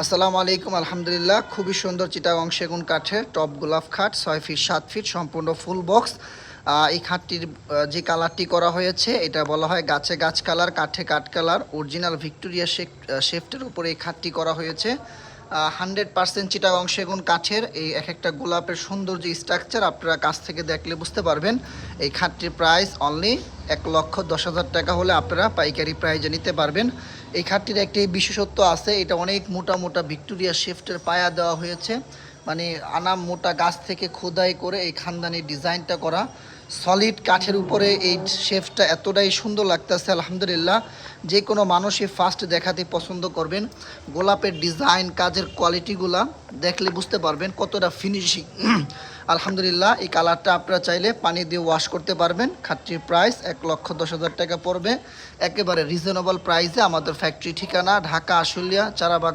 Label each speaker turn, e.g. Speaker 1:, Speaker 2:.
Speaker 1: আসসালামু আলাইকুম। আলহামদুলিল্লাহ, খুবই সুন্দর চিটাগং সেগুন কাঠের টপ গোলাপ খাট 6 ফিট 7 ফিট সম্পূর্ণ ফুল বক্স। এই খাটটির যে কালারটি করা হয়েছে এটা বলা হয় গাছে গাছ কালার, কাঠে কাঠ কালার। অরিজিনাল ভিক্টোরিয়া শেফটের উপরে এই খাটটি করা হয়েছে। 100% চিটাগং সেগুন কাঠের এই এক একটা গোলাপের সুন্দর যে স্ট্রাকচার আপনারা কাছ থেকে দেখলে বুঝতে পারবেন। এই খাটটির প্রাইস অনলি 1,10,000 টাকা হলে আপনারা পাইকারি প্রাইজে নিতে পারবেন। এই খাটটির একটি বিশেষত্ব আছে, এটা অনেক মোটা মোটা ভিক্টোরিয়া শেফটের পায়া দেওয়া হয়েছে, মানে আনাম মোটা গাছ থেকে খোদাই করে এই খানদানি ডিজাইনটা করা। সলিড কাঠের উপরে এই শেফটা এতটাই সুন্দর লাগতেছে আলহামদুলিল্লাহ, যে কোনো মানুষই ফার্স্ট দেখাতে পছন্দ করবেন। গোলাপের ডিজাইন কাজের কোয়ালিটিগুলা দেখলে বুঝতে পারবেন কতটা ফিনিশিং। আলহামদুলিল্লাহ, এই কালারটা আপনারা চাইলে পানি দিয়ে ওয়াশ করতে পারবেন। খাটটির প্রাইস 1,10,000 টাকা পড়বে, একেবারে রিজনেবল প্রাইসে। আমাদের ফ্যাক্টরি ঠিকানা ঢাকা আশুলিয়া চারাবাগ